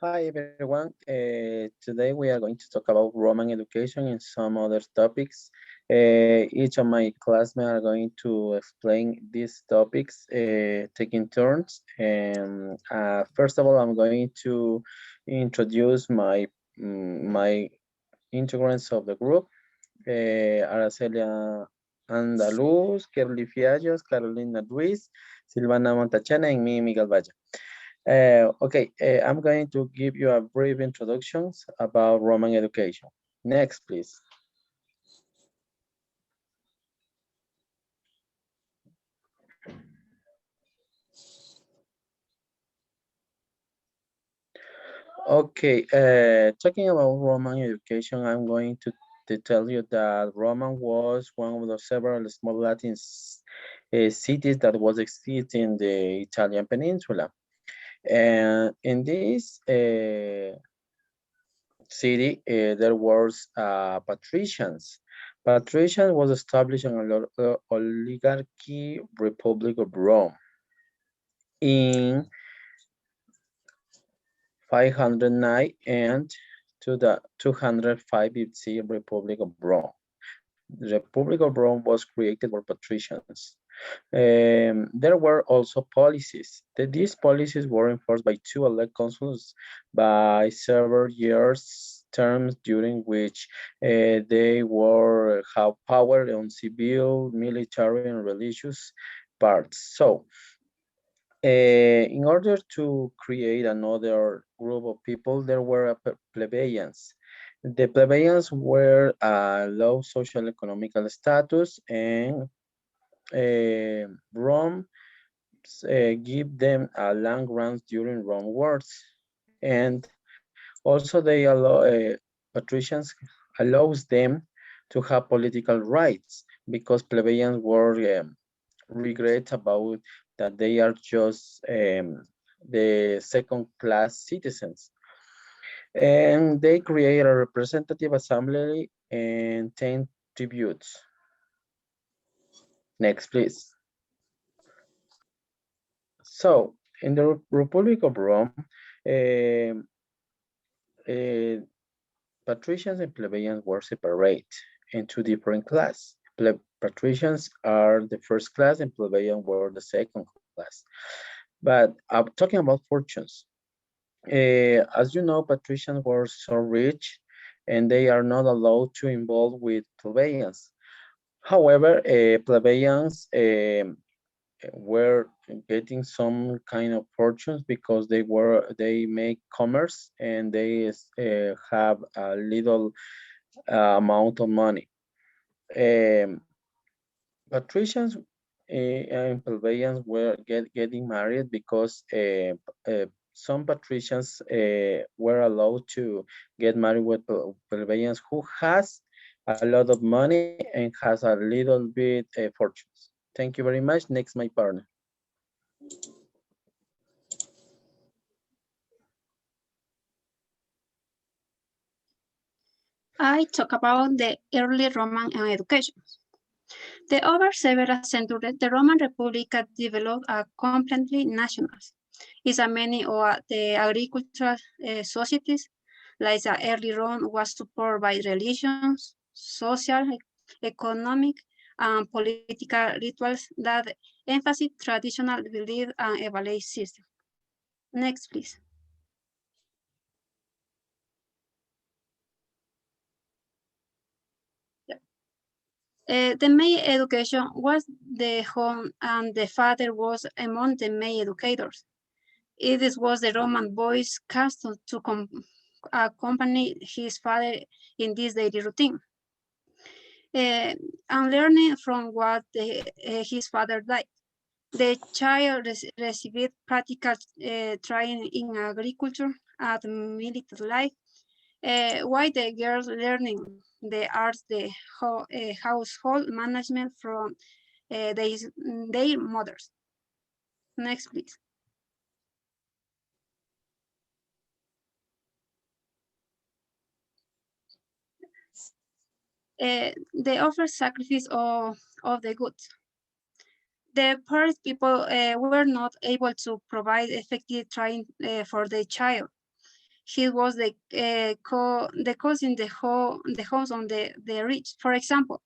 Hi everyone. Today we are going to talk about Roman education and some other topics. Each of my classmates are going to explain these topics, taking turns. And first of all, I'm going to introduce my integrants of the group. Aracelia Andaluz, Kerly Fiallos, Carolina Ruiz, Silvana Montachana, and me, Miguel Valle. Okay, I'm going to give you a brief introduction about Roman education. Next, please. Okay, talking about Roman education, I'm going to tell you that Roman was one of the several small Latin cities that was existed in the Italian peninsula. And in this city, there was patricians. Patricians was established an oligarchy Republic of Rome in 509 and to the 205 BC Republic of Rome. The Republic of Rome was created for patricians. There were also policies. These policies were enforced by two elect consuls by several years terms during which they were have power on civil, military, and religious parts. So, in order to create another group of people, there were plebeians. The plebeians were low social economical status and Rome give them land grants during Rome wars, and also they allow patricians allows them to have political rights because plebeians were regret about that they are just the second class citizens, and they create a representative assembly and 10 tributes. Next, please. So, in the Republic of Rome, um, uh, patricians and plebeians were separate into different classes. Patricians are the first class and plebeians were the second class. But talking about fortunes, as you know, patricians were so rich and they are not allowed to involve with plebeians. However, plebeians were getting some kind of fortunes because they make commerce and they have a little amount of money. Um, patricians and plebeians were getting married because some patricians were allowed to get married with plebeians who has a lot of money and has a little bit fortunes. Thank you very much. Next, my partner. I talk about the early Roman education. Over several centuries, the Roman Republic developed a completely national. Is a many of the agricultural societies, like the early Rome, was supported by religions, social, economic, and political rituals that emphasize traditional belief and evaluate system. Next, please. The main education was the home, and the father was among the main educators. It was the Roman boy's custom to accompany his father in this daily routine. And learning from what his father died. The child received practical training in agriculture and military life, while the girls learning the arts, the household management from their mothers. Next, please. They offer sacrifice of the goods. The poorest people were not able to provide effective training for their child. he was the cause in the house on the rich. For example,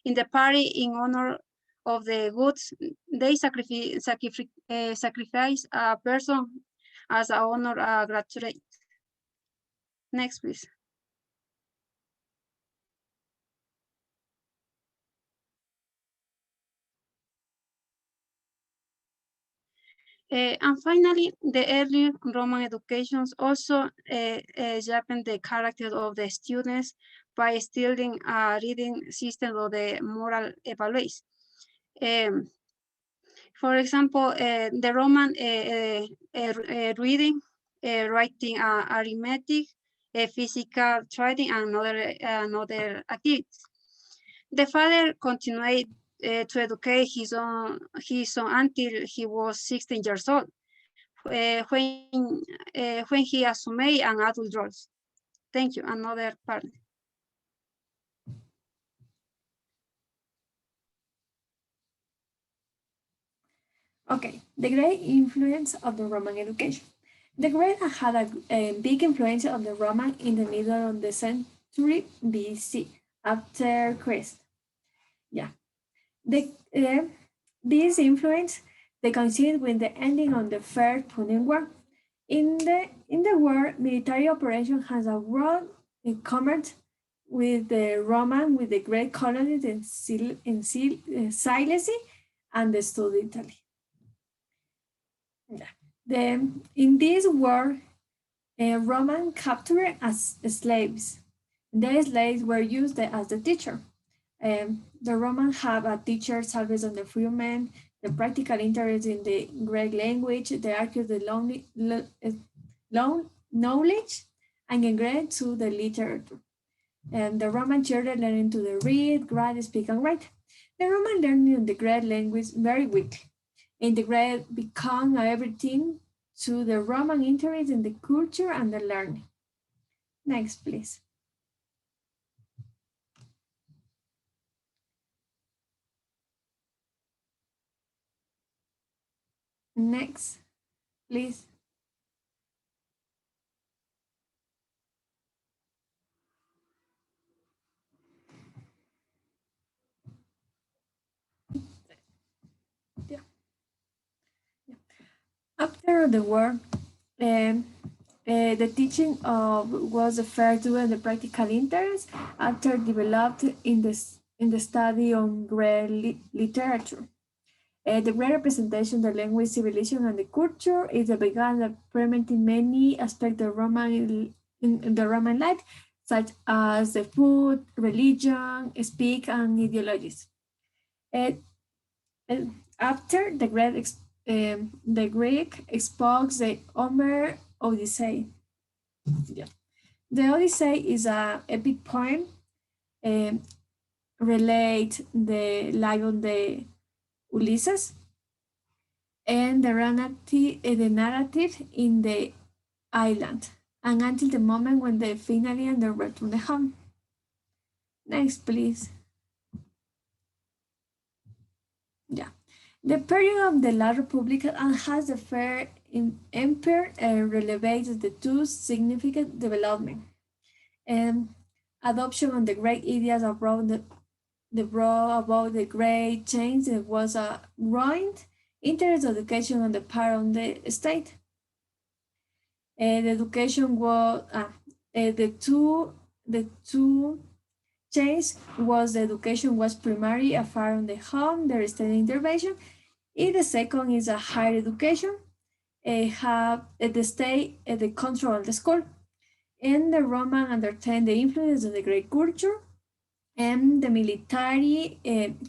in the party in honor of the goods, they sacrifice a person as a honor gratuitous. Next, please. And finally, the early Roman educations also sharpened the character of the students by instilling a reading system of the moral values. For example, the Roman reading, writing, arithmetic, physical trading, and other activities. The father continued to educate his son until he was 16 years old, when he assumed an adult role. Thank you. Another part. Okay, the great influence of the Roman education. The Greek had a big influence on the Roman in the middle of the century BC, after Christ. Yeah, this influence they coincided with the ending of the First Punic War. In the war, military operation has a broad commerce with the Roman, with the great colonies in Sicily and the South Italy. In this war, Roman captured as slaves. The slaves were used as the teacher. The Romans have a teacher service on the freemen, the practical interest in the Greek language, the archive, the knowledge, and engaged to the literature. And the Roman children learning to read, write, speak, and write. The Roman learning the Greek language very weak. And the Greek become everything to the Roman interest in the culture and the learning. Next, please. Next, please. Yeah. After the war, the teaching of was referred to as the practical interest after developed in the study on Greek literature. The great representation of the language, civilization, and the culture is the began that permeating many aspects of in the Roman life, such as the food, religion, speak, and ideologies. After the Greek spoke the Homer Odyssey. Yeah. The Odyssey is an epic poem relate the life of the Ulysses and the narrative in the island, and until the moment when they finally and they return home. Next, please. Yeah. The period of the La Republic has the fair emperor relevated the two significant development. Adoption of the great ideas about the great change was a growing interest of education on the part of the state. The education was the two change was the education was primary affair on the home, the state intervention. And the second is a higher education, have the state the control of the school. And the Roman understand the influence of the Greek culture and the military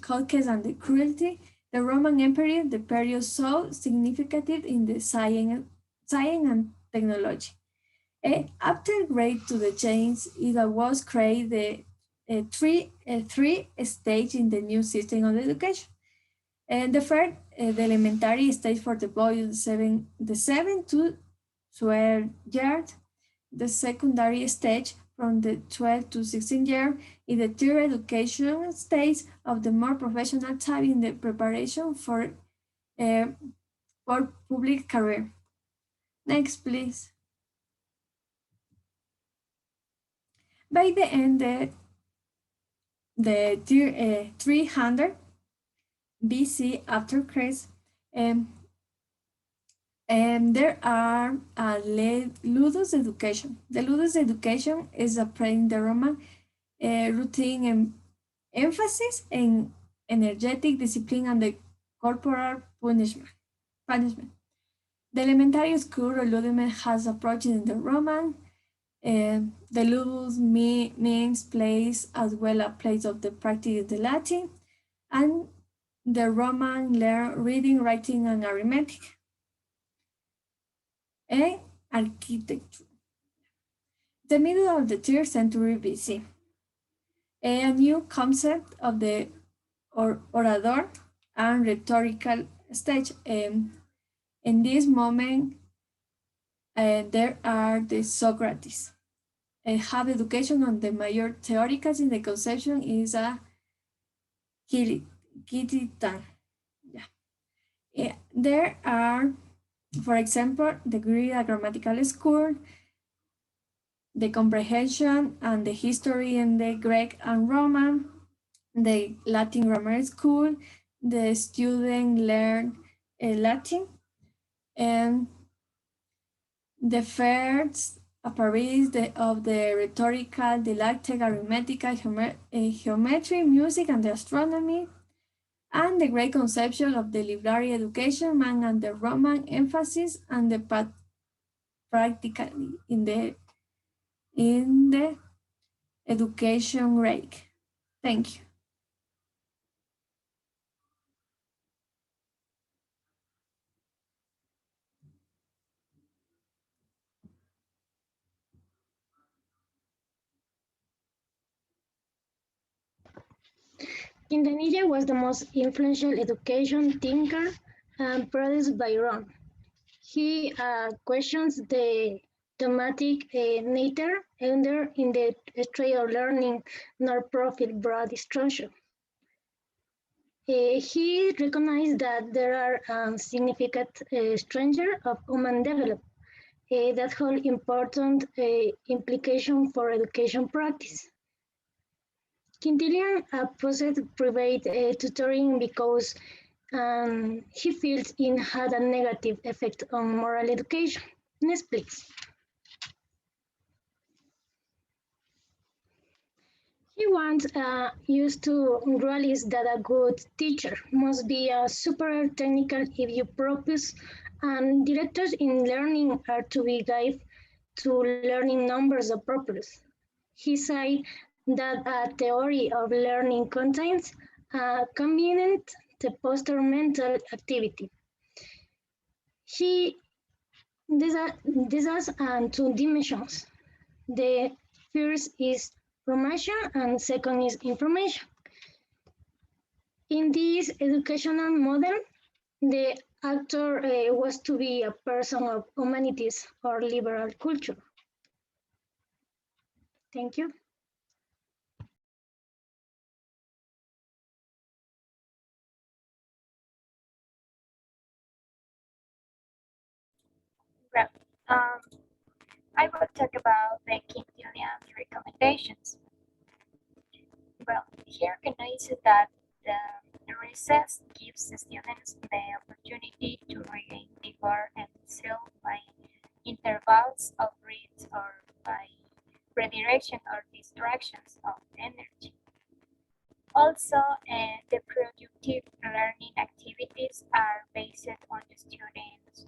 conquest and the cruelty. The Roman Empire, the period so significant in the science and technology. After Great to the change, it was created three stages in the new system of education. And the first, the elementary stage for the boys, the 7 to 12 years. The secondary stage from the 12 to 16 years is the third education stage of the more professional type in the preparation for public career. Next, please. By the end, the year 300 BC after Christ, and there are Ludus education. The Ludus education is applying the Roman routine and emphasis in energetic discipline and the corporal punishment. The elementary school rudiment has approached in the Roman. The ludus means place as well as place of the practice of the Latin, and the Roman learn reading, writing, and arithmetic. And architecture. The middle of the 3rd century BC. A new concept of the orador and rhetorical stage. In this moment, there are the Socrates. Have education on the major theoricals in the conception is a Gititan. Yeah. There are, for example, the Greek grammatical school, the comprehension and the history in the Greek and Roman, the Latin grammar school, the student learn Latin, and the first Paris of the rhetorical, didactic, arithmetical, geometry, music, and the astronomy, and the great conception of the library education, man, and the Roman emphasis and the practically in the education rate. Thank you. Quintanilla was the most influential education thinker produced by Rome. He questions the dogmatic nature under in the trade of learning nor profit broad instruction. He recognized that there are significant strengths of human development that hold important implications for education practice. Quintilian opposed private tutoring because he feels it had a negative effect on moral education. Next, please. He wants used to realize that a good teacher must be a super technical if you propose, and directors in learning are to be guided to learning numbers of purpose. He said that a theory of learning contains a convenient the poster mental activity. This has two dimensions. The first is formation and second is information. In this educational model, the actor was to be a person of humanities or liberal culture. Thank you. Well, I will talk about the Quintilian recommendations. Well, he recognizes that the recess gives the students the opportunity to regain vigor and zeal by intervals of reads or by redirection or distractions of energy. Also, the productive learning activities are based on the students'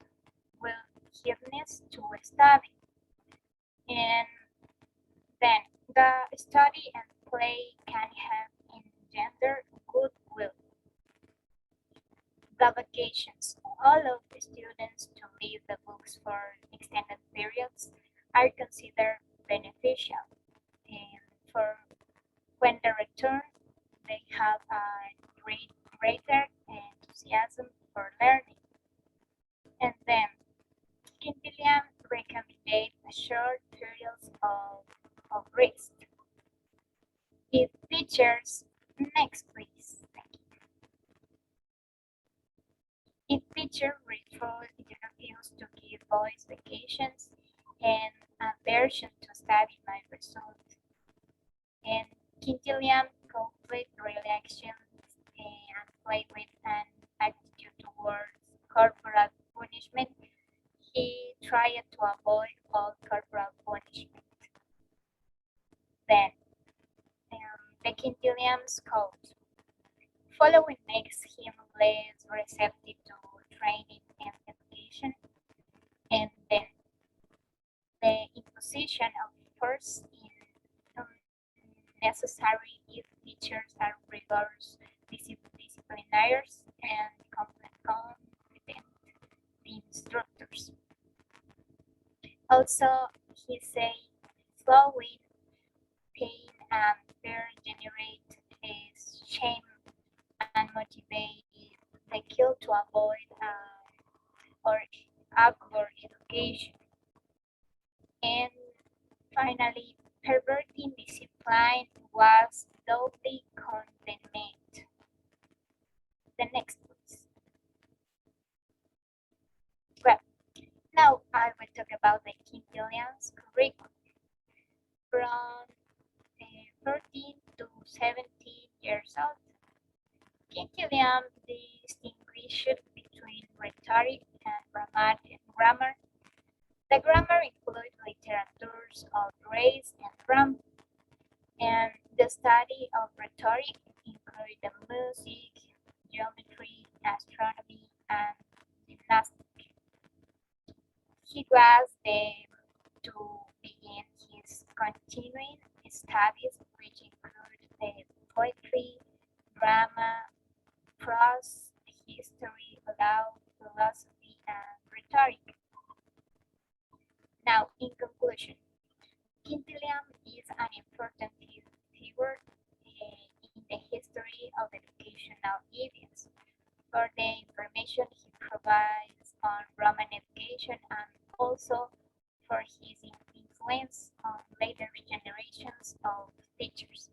willingness to study. And then the study and play can have engender goodwill. The vacations allow the students to leave the books for extended periods are considered beneficial, and for when they return, they have a greater enthusiasm for learning. And then Quintilian recommended short periods of rest. If teachers, next please. Thank you. If teacher refuse to give boys vacations and aversion to study might result tried to avoid all corporal punishment. Then, the Quintilian's code. Following makes him less receptive to training and education, and then the imposition of force is necessary if teachers are rigorous disciplinarians and competent instructors. Also, he say flowing pain and fear generate a shame and motivate the kill to avoid or awkward education. And finally, perverting discipline was doubly condemned. The next please. Well, now I will talk about the Quintilian's curriculum. From 13 to 17 years old, Quintilian distinguished between rhetoric and grammar. The grammar includes literatures of race and drama, and the study of rhetoric includes the music, geometry, astronomy, and gymnastics. He was there to begin his continuing studies, which include the poetry, drama, prose, history, law, philosophy, and rhetoric. Now, in conclusion, Quintilian is an important figure in the history of educational events for the information he provides on Roman education and also for his influence on later generations of teachers.